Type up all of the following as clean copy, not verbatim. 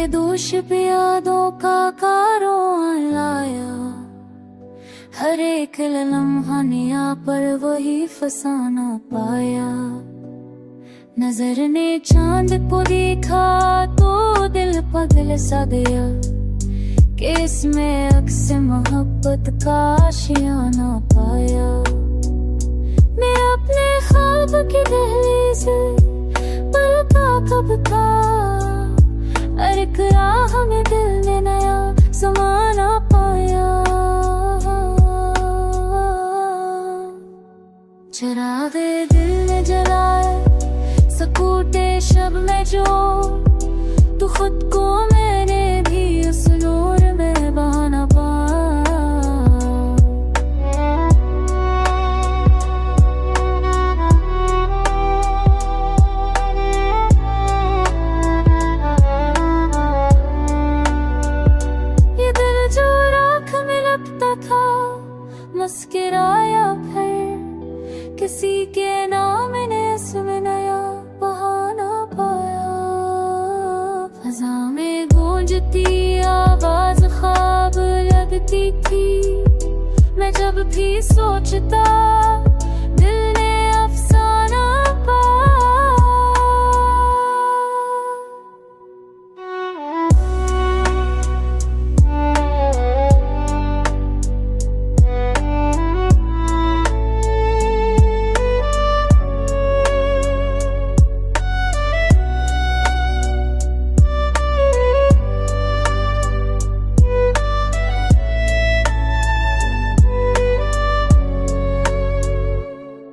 दोष पे यादों का कारवां लाया। हर एक लम्हा निया पर वही फसाना पाया। नजर ने चांद को देखा तो दिल पगल सा गया कि इसमें अक्स मोहब्बत का आशियाना पाया। मैं अपने ख्वाब की दहलीज पलका कब था, एक राह में दिल ने नया ज़माना पाया। चरागे दिल ने जलाए सकूटे शब में जो, तो खुद को मैंने भी उस नूर में बहाना पाया। ये दिल जो राख में लगता था मुस्कुराया फिर, किसी के नाम ने इसमें नया बहाना पाया। फजा में गूंजती आवाज ख्वाब लगती थी, मैं जब भी सोचता दिल ने अफसाना पाया।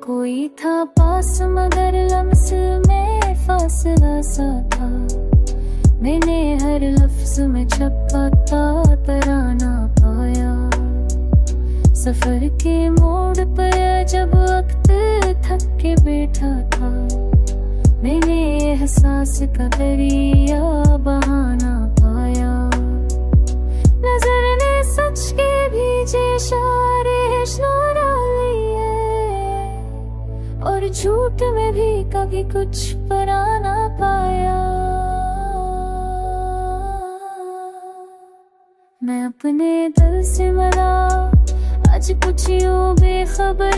कोई था पास मगर लम्स में फासला सा था। मैंने हर लफ्ज में छपा था तराना पाया। सफर के मोड़ पर जब वक्त थक के बैठा था, मैंने एहसास का दरिया बहाना पाया। नजर ने सच के भीजे इशारे सुना लिए, और झूठ में भी कभी कुछ पराना पाया। मैं अपने दिल से मिला आज कुछ यूं बेखबर,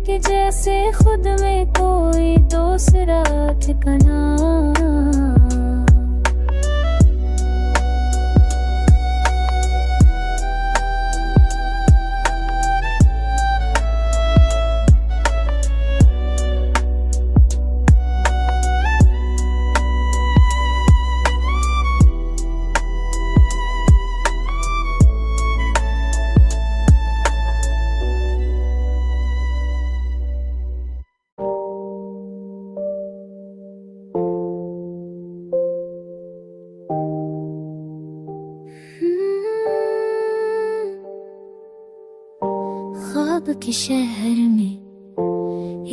कि जैसे खुद में कोई दूसरा ठिकाना। ख्वाब के शहर में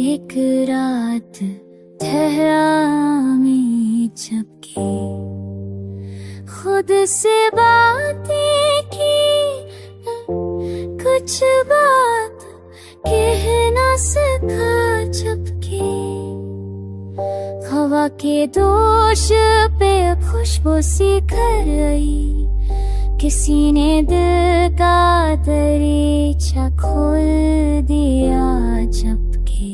एक रात ठहरा मैं जबकि खुद से बातें की, कुछ बात कह ना सका जबकि हवा के दोष पे खुशबू सी कर आई। किसी ने दिल का दरीचा खोल दिया जबकि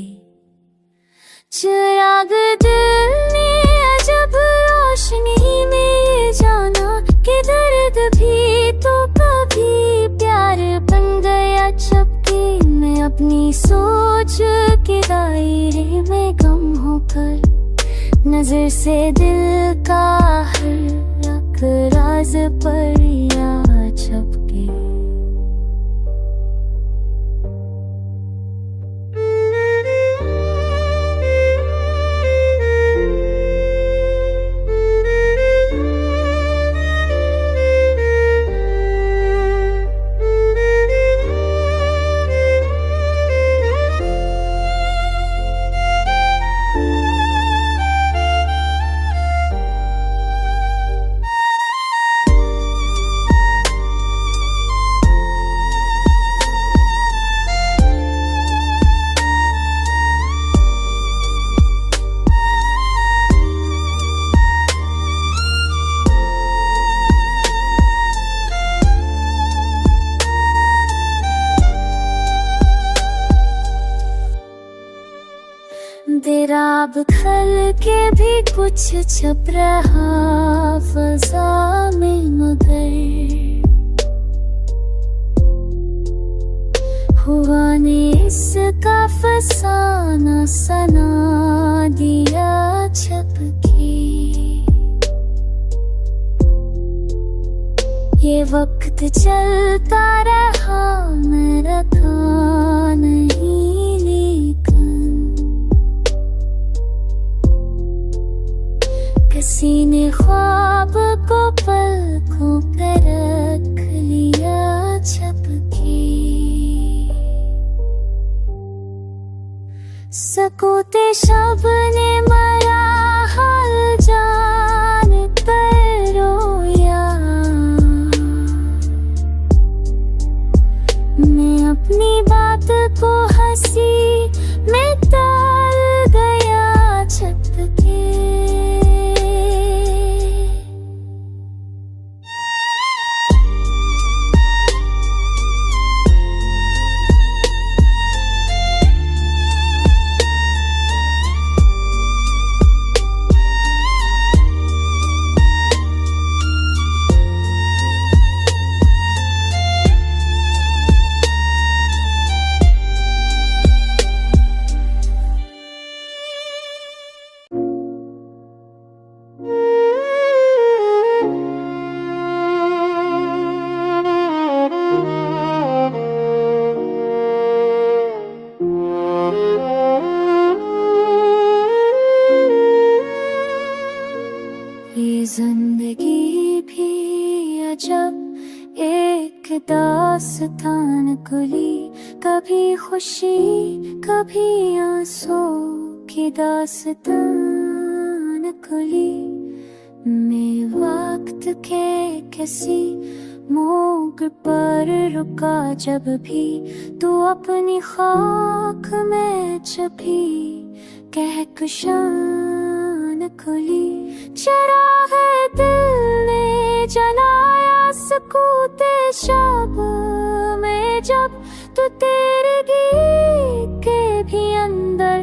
चिराग दिल ने अजब रोशनी में जाना कि दर्द भी तो कभी प्यार बन गया। जबकि मैं अपनी सोच के दायरे में गम होकर नजर से दिल का हर राज परिया छपके। ख्वाब खल के भी कुछ छप रहा फजा में, मगर हुआ ने इसका फसाना सना दिया छप के। ये वक्त चलता रहा मैं रखा नहीं, लेकिन किसी ने ख्वाब को पलकों पे रख लिया छप के। सकूते शब ने मरा हाल जान पर रोया, मैं अपनी बात को हंसी में डाल गया छप के। ये जिंदगी भी अजब एक दास्तान खुली, कभी खुशी कभी आंसू की दास्तान खुली। मैं वक्त के किसी मोड़ पर रुका जब भी, तू अपनी खाक में छपी कहकशान खुली। चिराग दिल ने जलाया सकूते शब में, जब तो तेरे गीत के भी अंदर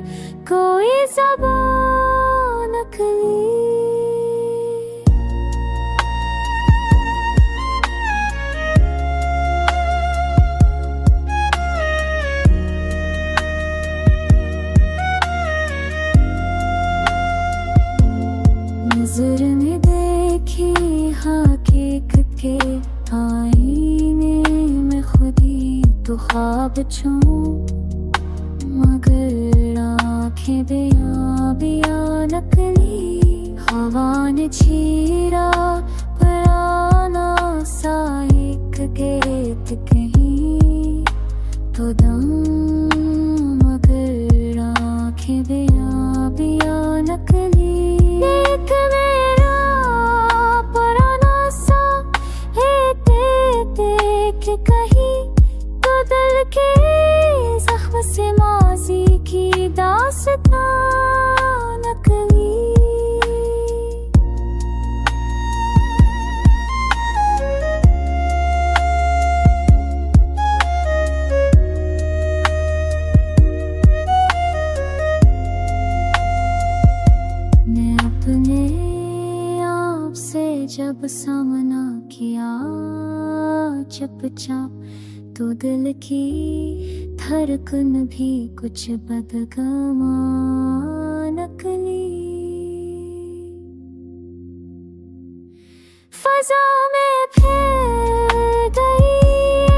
कोई ज़बान निकली। नज़र में देखी हकीकत के आईने में खुदी तो ख्वाब छूं, मगर आँखें बेया नकली। हवा ने चीरा पुराना सा एक गेट कहीं तो दम, मगर आँखें बेया नकली। एक मेरा पुराना सा देख कहीं तो दिल के जख्म से माजी की दास्तान नकली। जब सामना किया चुपचाप तो दिल की धड़कन भी कुछ बदगमा नकली। फजा में फैल गई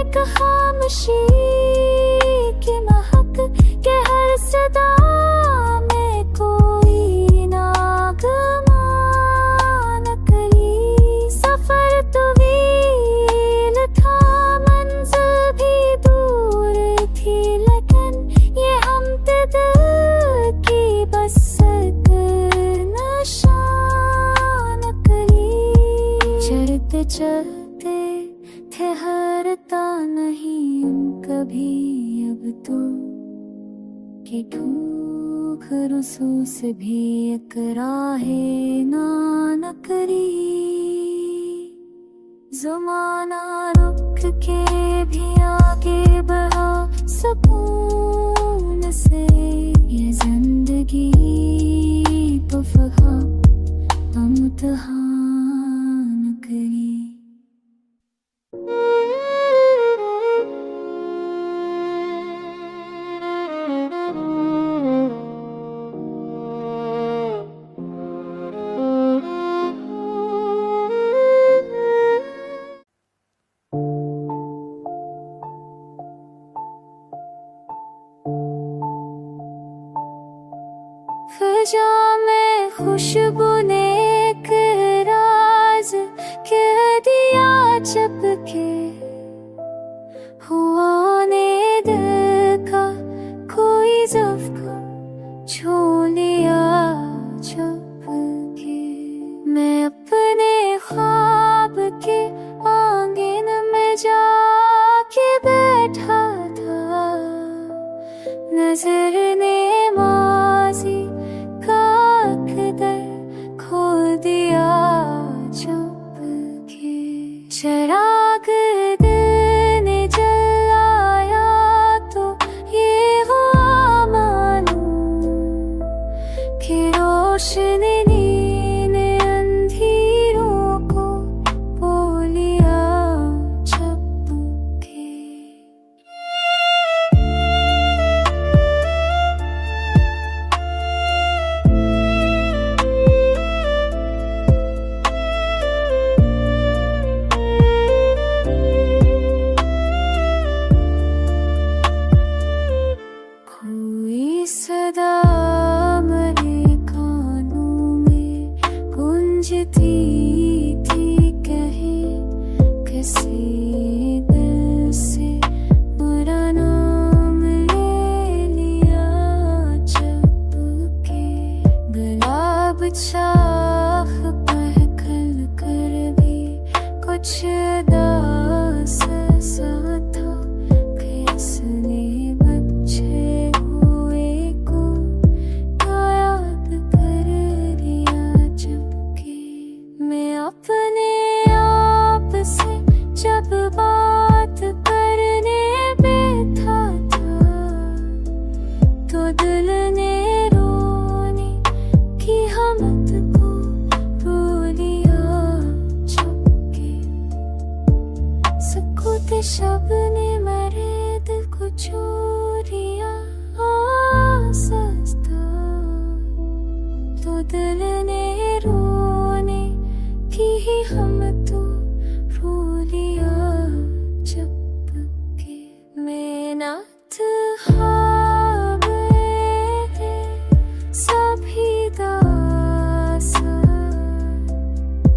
एक खामोशी की महक के हर सदा में कोई नागमा। चलते ठहरता नहीं कभी अब तो, कि ठूक रुसूस भी इकराहे ना नकरी। ज़माना रुक के भी आगे बढ़ा सुकून से, ये है जिंदगी बफहा इम्तिहान करी। फजा में खुशबू ने एक राज कह दिया चपके, हुआ ने दिल का कोई ज़ख्म छू लिया चपके। मैं अपने ख्वाब के आंगन में जाके बैठा था, नजर ने माजी खोल दिया चुपके। चिराग दिल ने जलाया तो ये हुआ मालूम कि रोशनी ने अंधेरों को पो लिया चुपके। सदा मेरे कानों में गूंजती थी, कहे किसी दिल से बुरा नाम ले लिया चुपके। गुलाब चाह बहकल कर भी कुछ उदास सा था, किसने बच्चे अपने आप से जब बात करने बैठा था तो दिल ने रोने की हिम्मत को रो लिया चुपके। सकूत शब ने मेरे दिल को चोरिया सस्ता, तो दिल ने रोने ही हम तो रो लिया चुपके। मैं नात हाबे सभी दासा,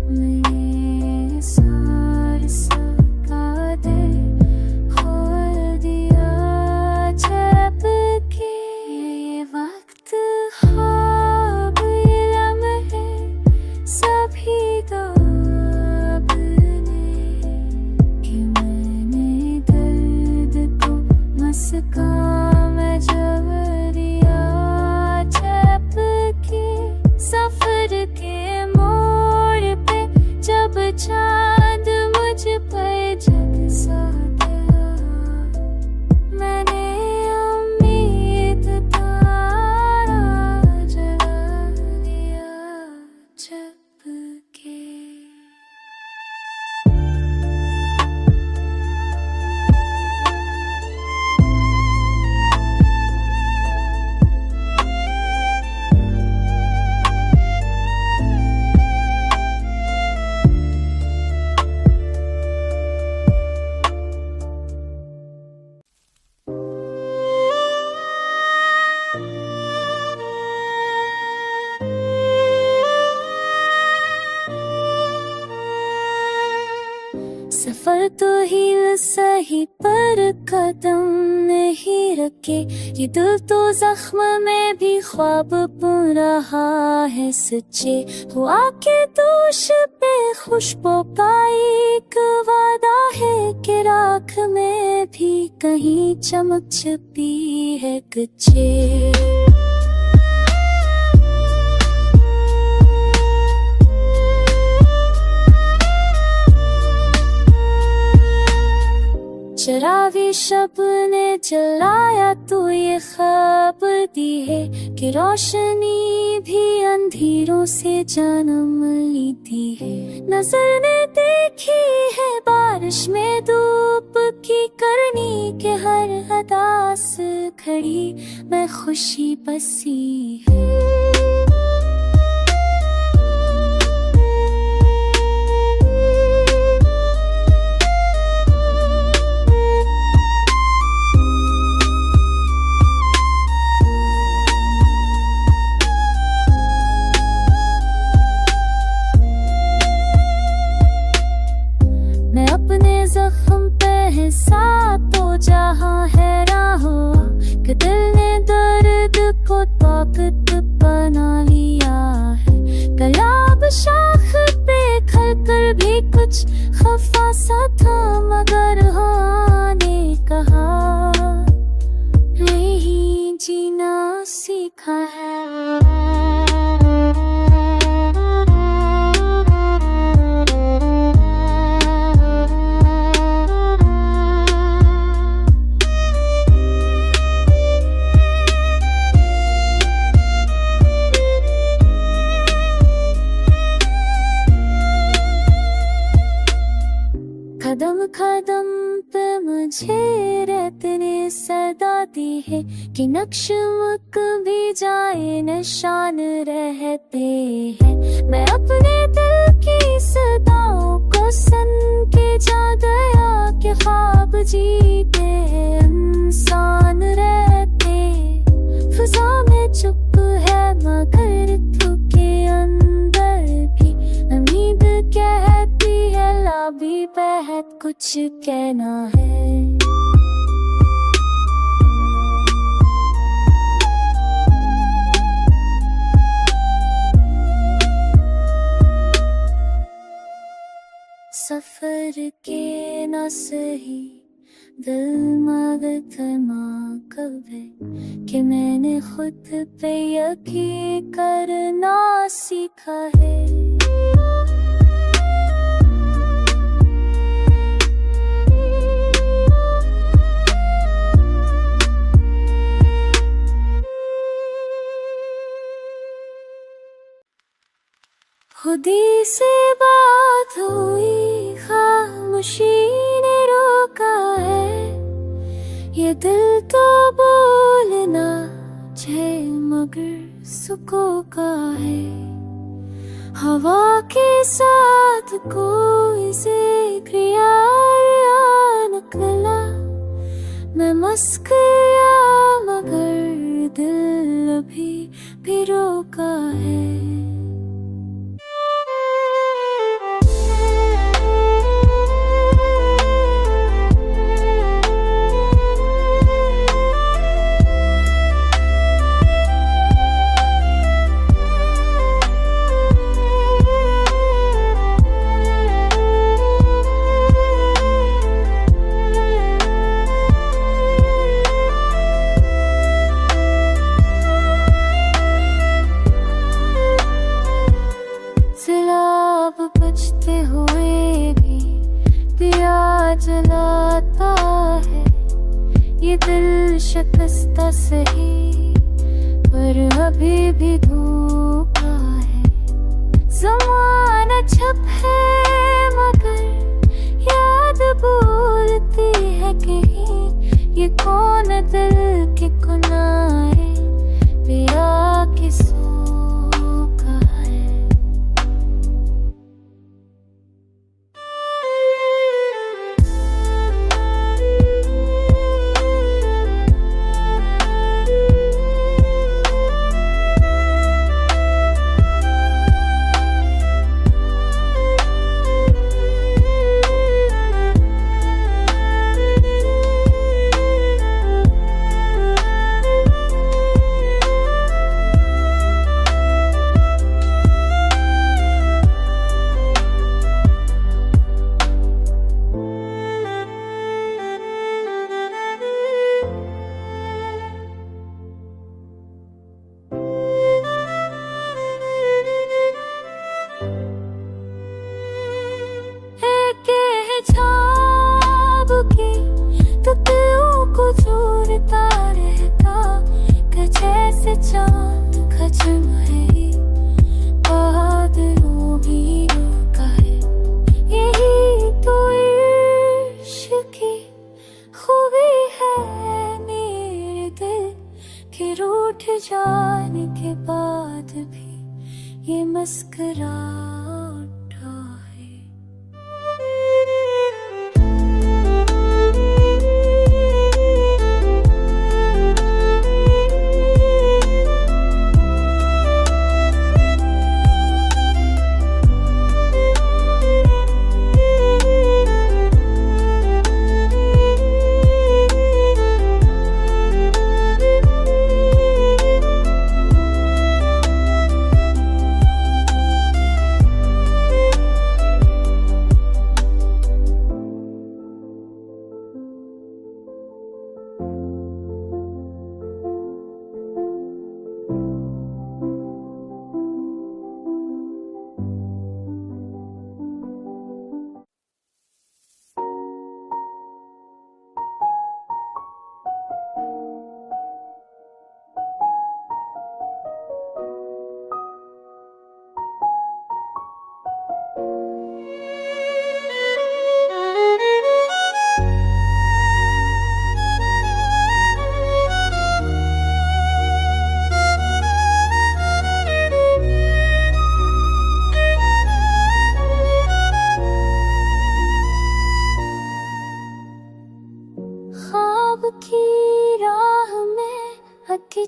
मैं सार सका दे खोल दिया चुपके। ये वक्त हाबे लम्हे सभी मैं जवरिया चपके। सफर के मोड़ पे जब चांद मुझ पर जगसा गया, मैंने उम्मीद तारा जला लिया चपके। सफर तो हील सही पर कदम नहीं रखे, ये दिल तो जख्म में भी ख्वाब बुन रहा है सच्चे। हुआ के दोष पे खुशबू का एक वादा है कि राख में भी कहीं चमक छुपी है कच्चे। जरा भी शब ने जलाया तो ये खबर दी है कि रोशनी भी अंधेरों से जन्म लेती है। नजर ने देखी है बारिश में धूप की करनी के हर अदास खड़ी मैं खुशी बसी है। जख्म पे है सातो जहां हैरान हो कि दिल ने दर्द को ताकत बना लिया है। गुलाब शाख पे खलकर भी कुछ खफा सा था मगर हाँ ने कहा नहीं जीना सीखा है। कदम कदम पे मुझे रेत ने सदा दी है कि नक्श मुक भी जाए निशान रहते हैं। मैं अपने दिल की सदाओं को सन के जा गया कि ख्वाब जीते इंसान रहते। फिजा में चुप है मगर तुके अंदर भी उम्मीद कहती है लाबी बेहद कुछ कहना है। सफर के न सही दिल मगतना कब है कि मैंने खुद पे यकीन करना सीखा है। खुदी से बात हुई खामोशी ने रोका है। ये दिल तो बोलना छे मगर सुको का है। हवा के साथ कोई जिक्र यार निकला मैं मस्किया मगर दिल अभी भी रोका है। बचते हुए भी दिया जलाता है। ये दिल शिकस्ता सही पर अभी भी धोखा है। ज़माना छप है मगर याद बोलती है कहीं ये कौन दिल के किनारे पिया की सोखा है।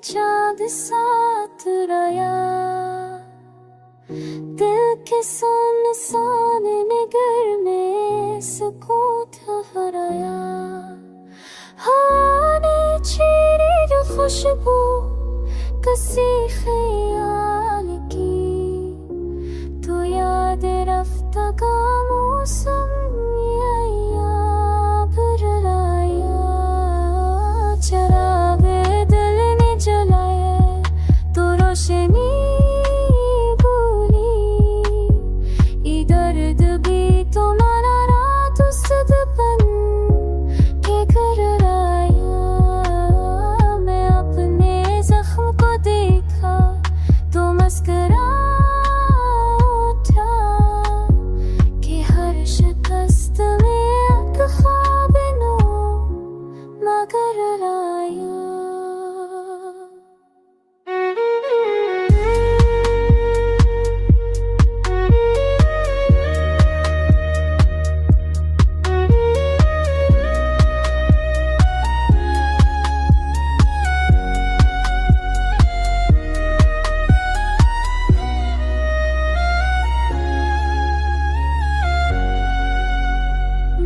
चाँद साथ रया, दिल के सुनसान निगर में सुकून ठहराया। हवा ने छेड़ी जो खुशबू कसी ख्याल की, तो याद रफ्ता का मौसम बरलाया। चरागे दिल ने जलाए तो रोशनी भूली, दर्द भी तो माना रात उस दपन के घर आया। मैं अपने जख्म को देखा तो मस्करा उठा, कि हर शिकस्त में एक ख्वाब नो मगर लाया।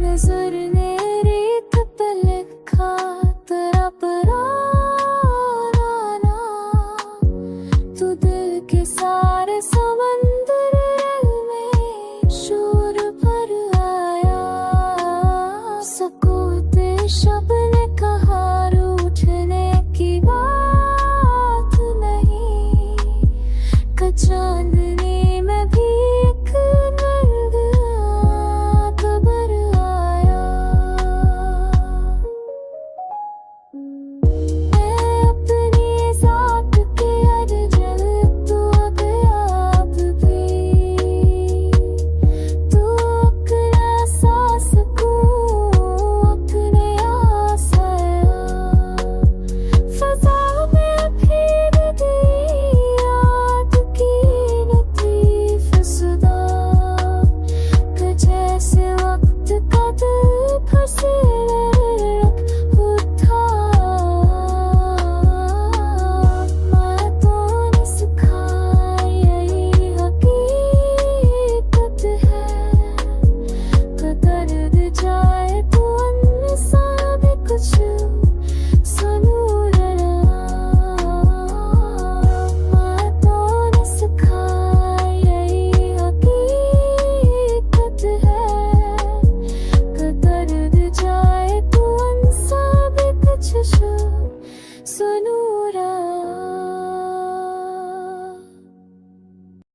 नजर ने रेत पे लिखा तेरा पुराना, तू दिल के सारे समंदर में शोर भर आया। सकूते शब ने कहा रूठने की बात नहीं, चांदनी में भी एक दर्द आया। मैं अपनी ज़ात के अर्जल तू आप भी, तू अकला सा सकून अपने आसाया। फज़ा में फिर दी याद की लतीफ़ सदा, कि जैसे वक्त का दिल फंसे उठा। बातों ने सिखाई यही हकीकत है, कि दर्द जाए तो अनसा भी कुछ सुनूर रहा। बातों ने सिखाई यही हकीकत है, कि दर्द जाए तो अनसा भी कुछ सुनूर